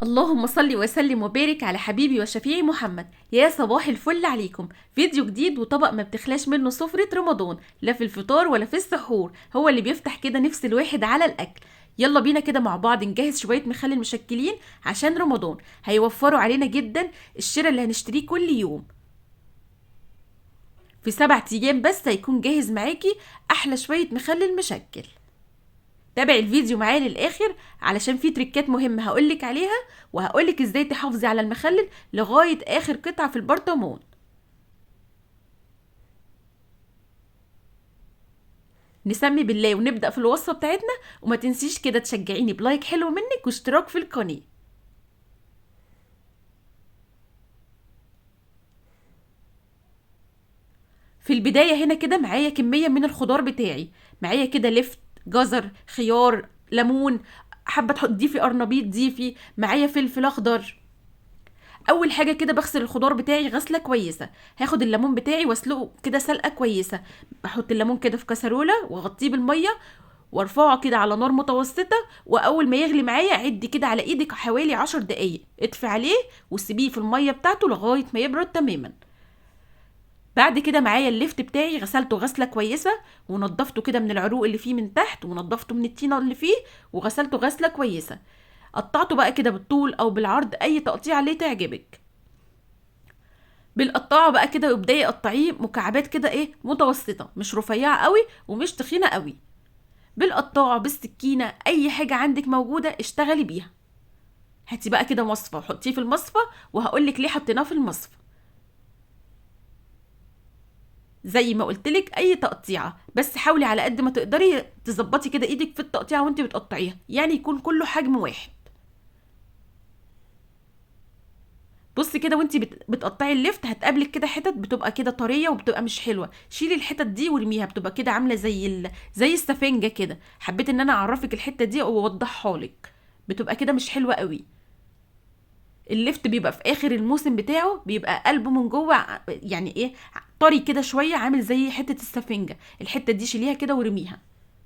اللهم صل وسلم وبارك على حبيبي وشفيعي محمد. يا صباح الفل عليكم. فيديو جديد وطبق ما بتخلاش منه سفرة رمضان، لا في الفطار ولا في السحور، هو اللي بيفتح كده نفس الواحد على الأكل. يلا بينا كده مع بعض نجهز شوية مخلل مشكلين عشان رمضان، هيوفروا علينا جدا الشراء اللي هنشتريه كل يوم. في 7 أيام بس هيكون جاهز معاكي أحلى شوية مخلل مشكل. تابع الفيديو معايا للآخر علشان في تريكات مهمة هقولك عليها، وهقولك ازاي تحافظي على المخلل لغاية آخر قطعة في البرطمان. نسمي بالله ونبدأ في الوصفة بتاعتنا، وما تنسيش كده تشجعيني بلايك حلو منك واشتراك في القناة. في البداية هنا كده معايا كمية من الخضار بتاعي، معايا كده لفت، جزر، خيار، ليمون، حابة تضيفي قرنبيط ضيفي، معايا فلفل اخضر. اول حاجه كده بغسل الخضار بتاعي غسله كويسه، هاخد الليمون بتاعي واسلقه كده سلقه كويسه، بحط الليمون كده في كسروله واغطيه بالميه وارفعه كده على نار متوسطه، واول ما يغلي معايا عدي كده على ايدك حوالي 10 دقايق، اطفي عليه وسيبيه في الميه بتاعته لغايه ما يبرد تماما. بعد كده معايا اللفت بتاعي غسلته غسله كويسه، ونضفته كده من العروق اللي فيه من تحت، ونضفته من الطينه اللي فيه، وغسلته غسله كويسه. قطعته بقى كده بالطول او بالعرض، اي تقطيع اللي تعجبك. بالقطاعه بقى كده، وابداي قطعيه مكعبات كده متوسطه، مش رفيعه قوي ومش تخينه قوي. بالقطاعه بالسكينه، اي حاجه عندك موجوده اشتغلي بيها. هاتي بقى كده مصفى وحطيه في المصفى، وهقولك ليه حطيناه في المصفى. زي ما قلتلك اي تقطيعه، بس حاولي على قد ما تقدري تظبطي كده ايدك في التقطيعه وانت بتقطعيها، يعني يكون كله حجم واحد. بصي كده وانتي بتقطعي اللفت هتقابلك كده حتت بتبقى كده طريه وبتبقى مش حلوه، شيلي الحتت دي وارميها، بتبقى كده عامله زي السفنجه كده. حبيت ان انا اعرفك الحته دي واوضحها لك، بتبقى كده مش حلوه قوي. اللفت بيبقى في اخر الموسم بتاعه بيبقى قلبه من جوه يعني طري كده شويه، عامل زي حته السفنجه. الحته دي شيليها كده ورميها.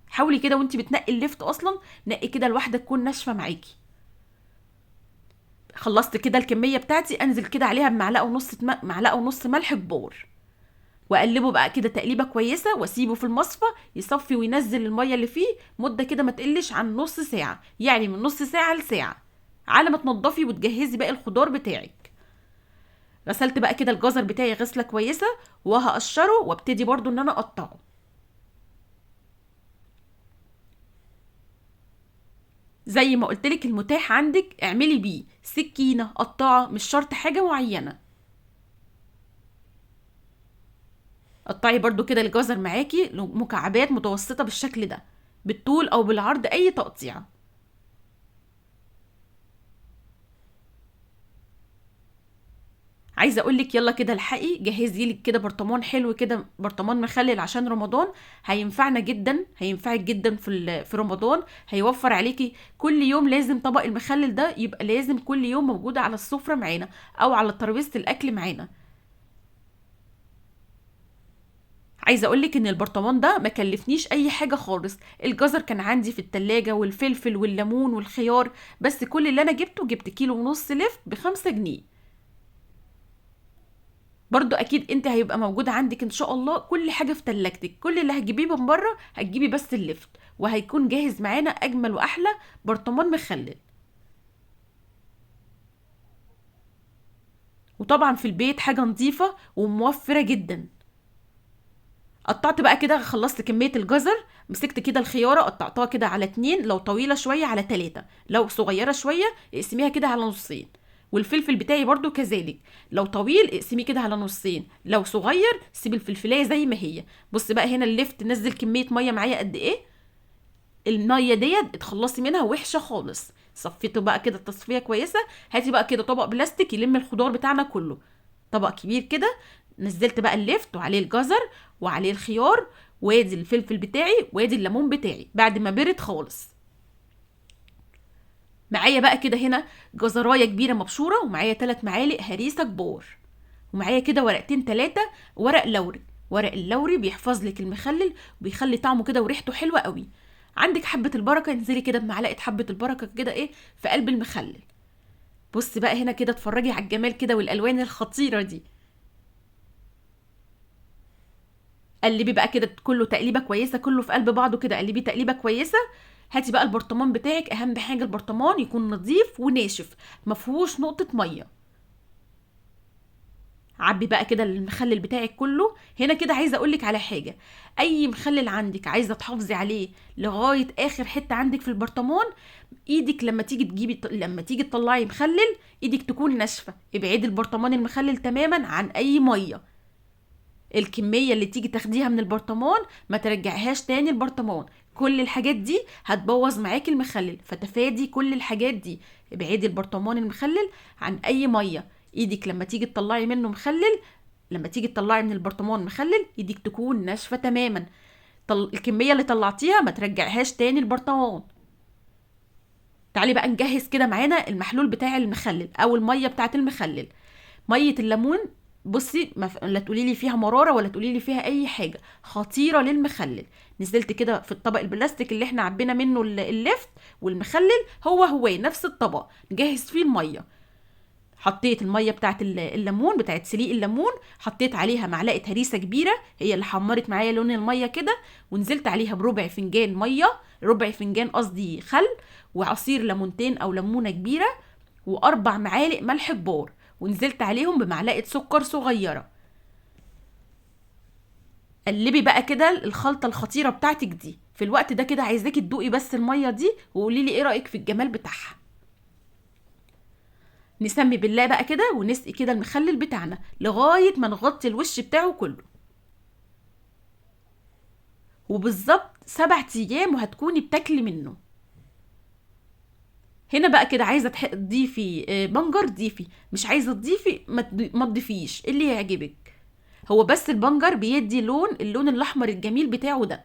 حاولي كده وانتي بتنقي اللفت اصلا نقي كده الواحده تكون ناشفه معاكي. خلصت كده الكميه بتاعتي، انزل كده عليها بمعلقه ونص معلقه ونص ملح كبار، واقلبه بقى كده تقليبه كويسه، واسيبه في المصفى يصفي وينزل الميه اللي فيه مده كده ما تقلش عن نص ساعه، يعني من نص ساعه لساعه، على ما تنضفي وتجهزي باقي الخضار بتاعك. غسلت بقى كده الجزر بتاعي غسله كويسه، وهقشره وابتدي برضو ان انا اقطعه. زي ما قلتلك المتاح عندك اعملي بيه، سكينه، قطاعه، مش شرط حاجه معينه. قطعي برضو كده الجزر معاكي مكعبات متوسطة بالشكل ده، بالطول او بالعرض اي تقطيعة. عايزه اقولك يلا كده الحقي جهزي لك كده برطمان حلو كده، برطمان مخلل عشان رمضان. هينفعنا جدا، هينفعك جدا في رمضان، هيوفر عليكي كل يوم. لازم طبق المخلل ده يبقى لازم كل يوم موجود على السفرة معانا او على ترابيزة الاكل معانا. عايزه اقولك ان البرطمان ده ما كلفنيش اي حاجه خالص. الجزر كان عندي في التلاجة، والفلفل والليمون والخيار، بس كل اللي انا جبت كيلو ونص لفت ب5 جنيه. برضو اكيد انت هيبقى موجود عندك ان شاء الله كل حاجه في تلاجتك، كل اللي هتجيبيه من بره هتجيبي بس اللفت، وهيكون جاهز معانا اجمل واحلى برطمان مخلل. وطبعا في البيت حاجه نظيفه وموفره جدا. قطعت بقى كده، خلصت كمية الجزر، مسكت كده الخيارة قطعتها كده على 2، لو طويلة شوية على 3، لو صغيرة شوية اقسميها كده على نصين. والفلفل بتاعي برضو كذلك، لو طويل اقسميه كده على نصين، لو صغير سيب الفلفلاية زي ما هي. بص بقى هنا اللفت نزل كمية مية معايا قد ايه. المية ديت اتخلصي منها وحشة خالص، صفيته بقى كده تصفية كويسة. هاتي بقى كده طبق بلاستيك يلم الخضار بتاعنا كله، طبق كبير كده. نزلت بقى اللفت وعليه الجزر وعليه الخيار، وادي الفلفل بتاعي وادي الليمون بتاعي بعد ما برد خالص. معايا بقى كده هنا جزرايه كبيره مبشوره، ومعايا 3 معالق هريسه كبار، ومعايا كده ورقتين 3 ورق لوري. ورق اللوري بيحفظ لك المخلل وبيخلي طعمه كده وريحته حلوه قوي. عندك حبه البركه، انزلي كده بمعلقه حبه البركه كده في قلب المخلل. بص بقى هنا كده، اتفرجي على الجمال كده والالوان الخطيره دي. قلبي بقى كده كله تقليبه كويسه، كله في قلب بعضه كده، قلبيه تقليبه كويسه. هاتي بقى البرطمان بتاعك، اهم حاجه البرطمان يكون نظيف وناشف، مفهوش نقطه ميه. عبي بقى كده المخلل بتاعك كله. هنا كده عايزه اقولك على حاجه، اي مخلل عندك عايزه تحافظي عليه لغايه اخر حته عندك في البرطمان، ايدك لما تيجي تطلعي مخلل، ايدك تكون ناشفه. ابعدي البرطمان المخلل تماما عن اي ميه. الكميه اللي تيجي تاخديها من البرطمان ما ترجعيهاش تاني البرطمان. كل الحاجات دي هتبوظ معاكي المخلل، فتفادي كل الحاجات دي. ابعدي البرطمان المخلل عن اي ميه. ايدك لما تيجي تطلعي منه مخلل، لما تيجي تطلعي من البرطمان مخلل، ايدك تكون ناشفه تماما. الكميه اللي طلعتيها ما ترجعيهاش تاني البرطمان. تعالي بقى نجهز كده معانا المحلول بتاع المخلل او الميه بتاعه المخلل. ميه الليمون، بصي لا تقولي لي فيها مراره ولا تقولي لي فيها اي حاجه، خطيره للمخلل. نزلت كده في الطبق البلاستيك اللي احنا عبينا منه اللفت والمخلل، هو نفس الطبق، نجهز فيه الميه. حطيت الميه بتاعت الليمون، بتاعت سليق الليمون، حطيت عليها معلقه هريسه كبيره، هي اللي حمرت معايا لون الميه كده. ونزلت عليها بربع فنجان ميه، ربع فنجان قصدي خل، وعصير ليمونتين او ليمونه كبيره، واربع معالق ملح كبار، ونزلت عليهم بمعلقه سكر صغيره. قلبي بقى كده الخلطه الخطيره بتاعتك دي. في الوقت ده كده عايزاكي تدوقي بس الميه دي وقولي لي ايه رايك في الجمال بتاعها. نسمي بالله بقى كده ونسقي كده المخلل بتاعنا لغايه ما نغطي الوش بتاعه كله. وبالظبط 7 ايام وهتكوني بتاكلي منه. هنا بقى كده عايزه تضيفي بنجر ضيفي، مش عايزه تضيفي ما تضيفيش، اللي يعجبك. هو بس البنجر بيدي اللون الاحمر الجميل بتاعه ده.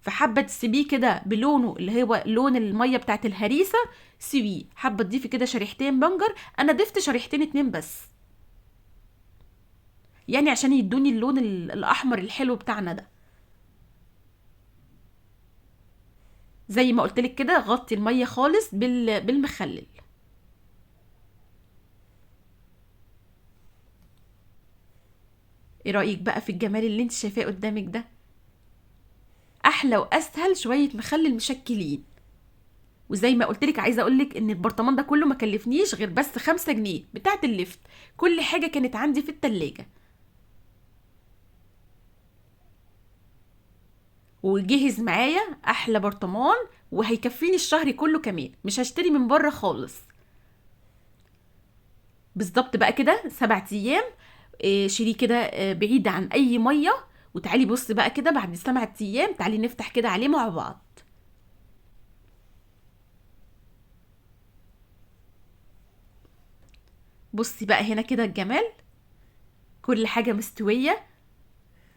فحابه تسيبيه كده بلونه اللي هو لون الميه بتاعت الهريسه، سيبيه. حابه تضيفي كده شريحتين بنجر، انا ضفت شريحتين 2 بس، يعني عشان يدوني اللون الاحمر الحلو بتاعنا ده. زي ما قلتلك كده، غطي الميه خالص بالمخلل. ايه رايك بقى في الجمال اللي انت شايفاه قدامك ده؟ احلى واسهل شويه مخلل مشكلين. وزي ما قلتلك عايزه اقولك ان البرطمان ده كله ما كلفنيش غير بس 5 جنيه بتاعه اللفت. كل حاجه كانت عندي في التلاجة. وجهز معايا احلى برطمان، وهيكفيني الشهر كله كمان، مش هشتري من بره خالص. بالظبط بقى كده 7 ايام. شيليه كده بعيد عن اي ميه. وتعالي بص بقى كده بعد 7 ايام، تعالي نفتح كده عليه مع بعض. بصي بقى هنا كده الجمال، كل حاجه مستويه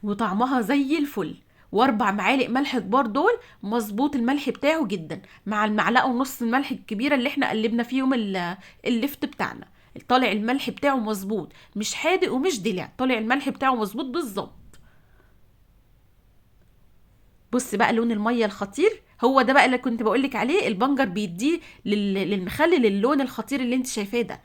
وطعمها زي الفل. واربع معالق ملح كبار دول مظبوط الملح بتاعه جدا، مع المعلقه ونص الملح الكبيره اللي احنا قلبنا فيهم اللفت بتاعنا. طالع الملح بتاعه مظبوط، مش حادق ومش دلع، طالع الملح بتاعه مظبوط بالظبط. بص بقى لون الميه الخطير، هو ده بقى اللي كنت بقولك عليه، البنجر بيديه للمخلل اللون الخطير اللي انت شايفاه ده.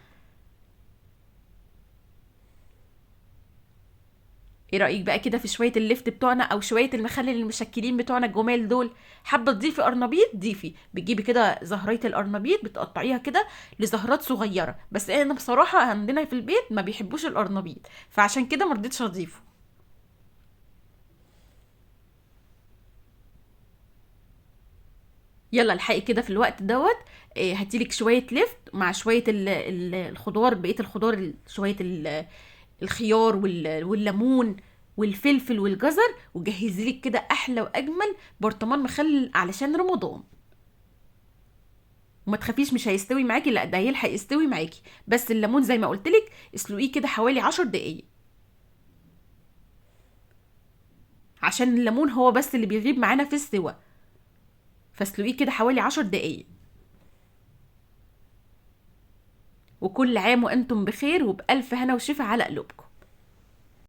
ايه رأيك بقى كده في شوية اللفت بتوعنا او شوية المخلل المشكلين بتوعنا الجمال دول؟ حابة تضيفي قرنبيط ضيفي، بتجيبي كده زهرية القرنبيط بتقطعيها كده لزهرات صغيرة، بس انا بصراحة عندنا في البيت ما بيحبوش القرنبيط، فعشان كده مرضتش اضيفه. يلا الحقي كده في الوقت دوت. هاتيلك شوية لفت مع شوية الخضار، بقية الخضار شوية الخيار والليمون والفلفل والجزر، وجهزي لك كده احلى واجمل برطمان مخلل علشان رمضان. وما تخافيش مش هيستوي معاكي، لا ده هيلحق يستوي معاكي. بس الليمون زي ما قلت لك اسلقيه كده حوالي 10 دقايق، عشان الليمون هو بس اللي بيغيب معانا في السوا. فاسلقيه كده حوالي 10 دقايق. وكل عام وانتم بخير وبألف هنا وشفا على قلوبكم.